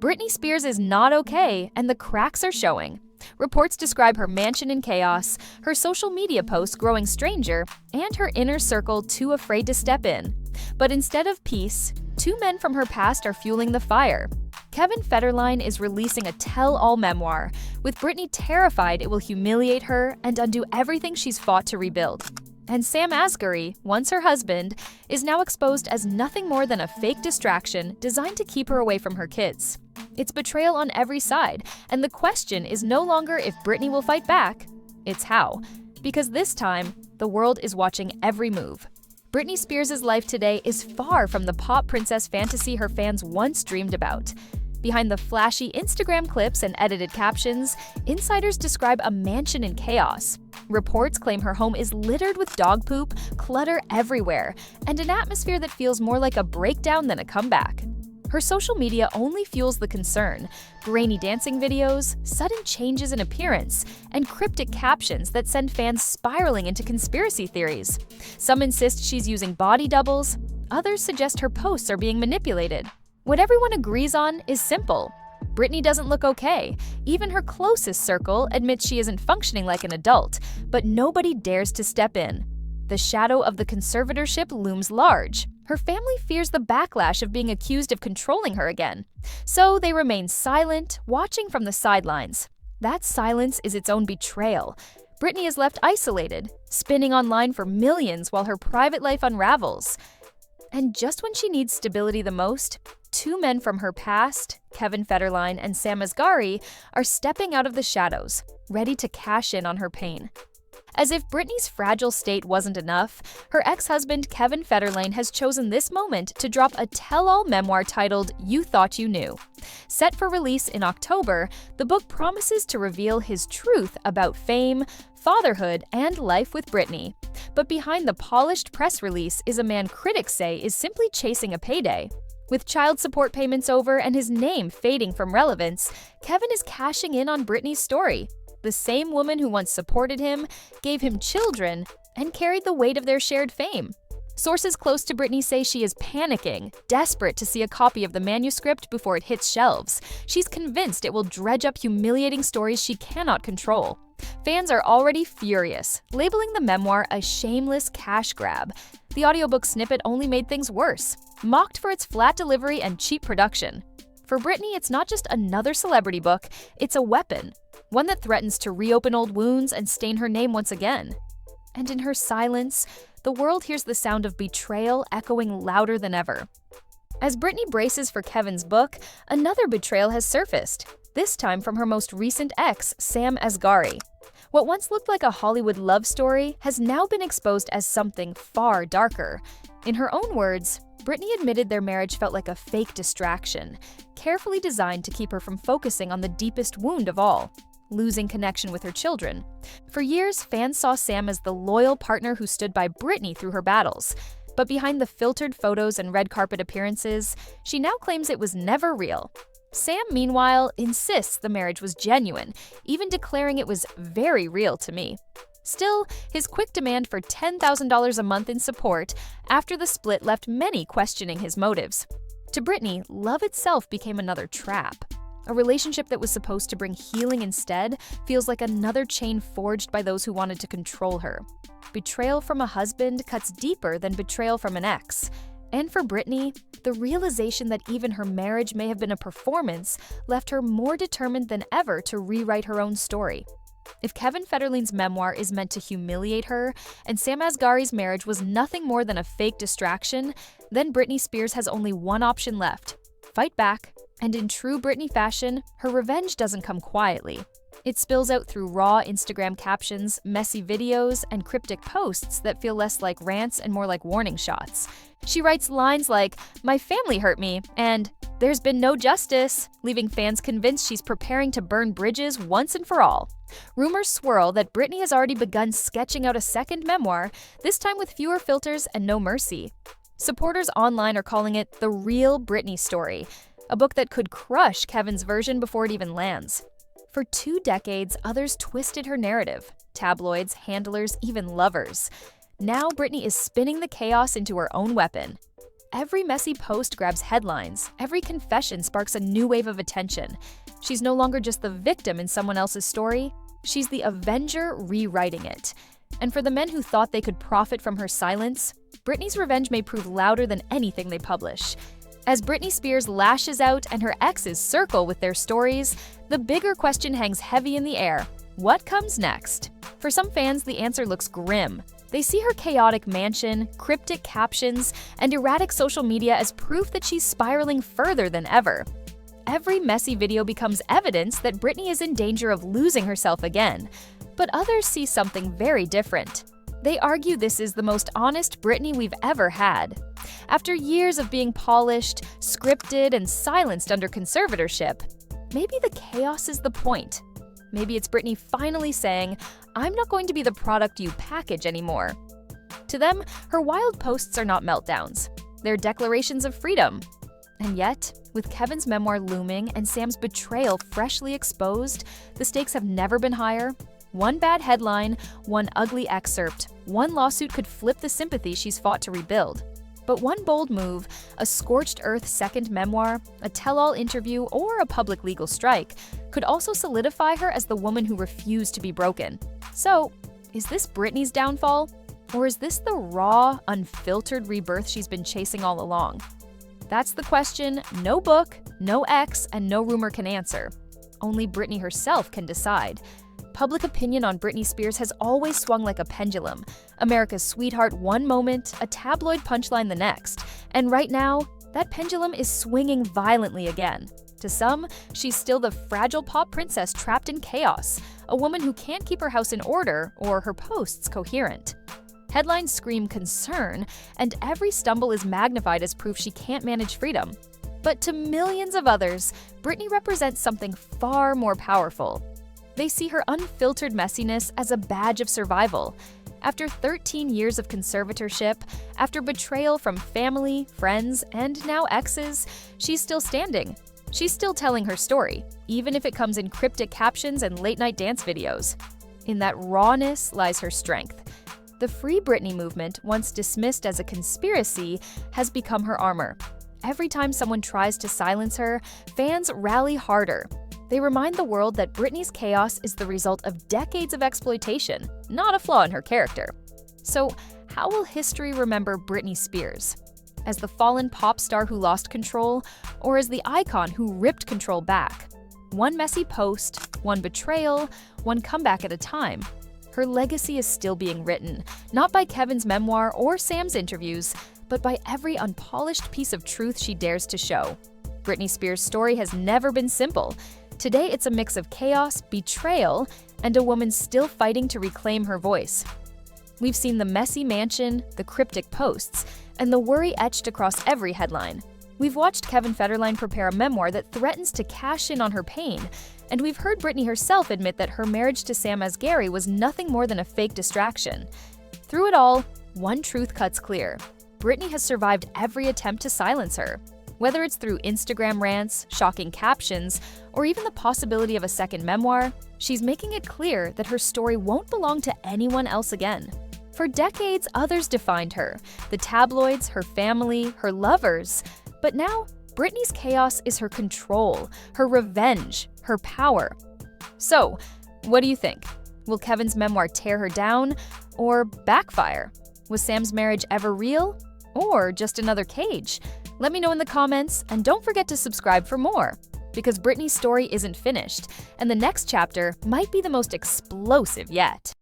Britney Spears is not okay, and the cracks are showing. Reports describe her mansion in chaos, her social media posts growing stranger, and her inner circle too afraid to step in. But instead of peace, two men from her past are fueling the fire. Kevin Federline is releasing a tell-all memoir, with Britney terrified it will humiliate her and undo everything she's fought to rebuild. And Sam Asghari, once her husband, is now exposed as nothing more than a fake distraction designed to keep her away from her kids. It's betrayal on every side, and the question is no longer if Britney will fight back, it's how. Because this time, the world is watching every move. Britney Spears' life today is far from the pop princess fantasy her fans once dreamed about. Behind the flashy Instagram clips and edited captions, insiders describe a mansion in chaos. Reports claim her home is littered with dog poop, clutter everywhere, and an atmosphere that feels more like a breakdown than a comeback. Her social media only fuels the concern: grainy dancing videos, sudden changes in appearance, and cryptic captions that send fans spiraling into conspiracy theories. Some insist she's using body doubles, others suggest her posts are being manipulated. What everyone agrees on is simple: Britney doesn't look okay. Even her closest circle admits she isn't functioning like an adult, but nobody dares to step in. The shadow of the conservatorship looms large. Her family fears the backlash of being accused of controlling her again. So they remain silent, watching from the sidelines. That silence is its own betrayal. Britney is left isolated, spinning online for millions while her private life unravels. And just when she needs stability the most, two men from her past, Kevin Federline and Sam Asghari, are stepping out of the shadows, ready to cash in on her pain. As if Britney's fragile state wasn't enough, her ex-husband Kevin Federline has chosen this moment to drop a tell-all memoir titled You Thought You Knew. Set for release in October, the book promises to reveal his truth about fame, fatherhood, and life with Britney. But behind the polished press release is a man critics say is simply chasing a payday. With child support payments over and his name fading from relevance, Kevin is cashing in on Britney's story. The same woman who once supported him, gave him children, and carried the weight of their shared fame. Sources close to Britney say she is panicking, desperate to see a copy of the manuscript before it hits shelves. She's convinced it will dredge up humiliating stories she cannot control. Fans are already furious, labeling the memoir a shameless cash grab. The audiobook snippet only made things worse, mocked for its flat delivery and cheap production. For Britney, it's not just another celebrity book, it's a weapon. One that threatens to reopen old wounds and stain her name once again. And in her silence, the world hears the sound of betrayal echoing louder than ever. As Britney braces for Kevin's book, another betrayal has surfaced, this time from her most recent ex, Sam Asghari. What once looked like a Hollywood love story has now been exposed as something far darker. In her own words, Britney admitted their marriage felt like a fake distraction, carefully designed to keep her from focusing on the deepest wound of all: losing connection with her children. For years, fans saw Sam as the loyal partner who stood by Britney through her battles. But behind the filtered photos and red carpet appearances, she now claims it was never real. Sam, meanwhile, insists the marriage was genuine, even declaring it was very real to me. Still, his quick demand for $10,000 a month in support after the split left many questioning his motives. To Britney, love itself became another trap. A relationship that was supposed to bring healing instead feels like another chain forged by those who wanted to control her. Betrayal from a husband cuts deeper than betrayal from an ex. And for Britney, the realization that even her marriage may have been a performance left her more determined than ever to rewrite her own story. If Kevin Federline's memoir is meant to humiliate her, and Sam Asghari's marriage was nothing more than a fake distraction, then Britney Spears has only one option left: fight back. And in true Britney fashion, her revenge doesn't come quietly. It spills out through raw Instagram captions, messy videos, and cryptic posts that feel less like rants and more like warning shots. She writes lines like, "My family hurt me," and "There's been no justice," leaving fans convinced she's preparing to burn bridges once and for all. Rumors swirl that Britney has already begun sketching out a second memoir, this time with fewer filters and no mercy. Supporters online are calling it the real Britney story, a book that could crush Kevin's version before it even lands. For 2 decades, others twisted her narrative: tabloids, handlers, even lovers. Now Britney is spinning the chaos into her own weapon. Every messy post grabs headlines. Every confession sparks a new wave of attention. She's no longer just the victim in someone else's story. She's the avenger rewriting it. And for the men who thought they could profit from her silence, Britney's revenge may prove louder than anything they publish. As Britney Spears lashes out and her exes circle with their stories, the bigger question hangs heavy in the air. What comes next? For some fans, the answer looks grim. They see her chaotic mansion, cryptic captions, and erratic social media as proof that she's spiraling further than ever. Every messy video becomes evidence that Britney is in danger of losing herself again. But others see something very different. They argue this is the most honest Britney we've ever had. After years of being polished, scripted, and silenced under conservatorship, maybe the chaos is the point. Maybe it's Britney finally saying, "I'm not going to be the product you package anymore." To them, her wild posts are not meltdowns. They're declarations of freedom. And yet, with Kevin's memoir looming and Sam's betrayal freshly exposed, the stakes have never been higher. One bad headline, one ugly excerpt, one lawsuit could flip the sympathy she's fought to rebuild. But one bold move, a scorched earth second memoir, a tell-all interview, or a public legal strike, could also solidify her as the woman who refused to be broken. So, is this Britney's downfall? Or is this the raw, unfiltered rebirth she's been chasing all along? That's the question no book, no ex, and no rumor can answer. Only Britney herself can decide. Public opinion on Britney Spears has always swung like a pendulum. America's sweetheart one moment, a tabloid punchline the next. And right now, that pendulum is swinging violently again. To some, she's still the fragile pop princess trapped in chaos, a woman who can't keep her house in order or her posts coherent. Headlines scream concern, and every stumble is magnified as proof she can't manage freedom. But to millions of others, Britney represents something far more powerful. They see her unfiltered messiness as a badge of survival. After 13 years of conservatorship, after betrayal from family, friends, and now exes, she's still standing. She's still telling her story, even if it comes in cryptic captions and late-night dance videos. In that rawness lies her strength. The Free Britney movement, once dismissed as a conspiracy, has become her armor. Every time someone tries to silence her, fans rally harder. They remind the world that Britney's chaos is the result of decades of exploitation, not a flaw in her character. So, how will history remember Britney Spears? As the fallen pop star who lost control, or as the icon who ripped control back? One messy post, one betrayal, one comeback at a time. Her legacy is still being written, not by Kevin's memoir or Sam's interviews, but by every unpolished piece of truth she dares to show. Britney Spears' story has never been simple. Today, it's a mix of chaos, betrayal, and a woman still fighting to reclaim her voice. We've seen the messy mansion, the cryptic posts, and the worry etched across every headline. We've watched Kevin Federline prepare a memoir that threatens to cash in on her pain, and we've heard Britney herself admit that her marriage to Sam Asghari was nothing more than a fake distraction. Through it all, one truth cuts clear. Britney has survived every attempt to silence her. Whether it's through Instagram rants, shocking captions, or even the possibility of a second memoir, she's making it clear that her story won't belong to anyone else again. For decades, others defined her, the tabloids, her family, her lovers. But now, Britney's chaos is her control, her revenge, her power. So, what do you think? Will Kevin's memoir tear her down or backfire? Was Sam's marriage ever real or just another cage? Let me know in the comments, and don't forget to subscribe for more. Because Britney's story isn't finished, and the next chapter might be the most explosive yet.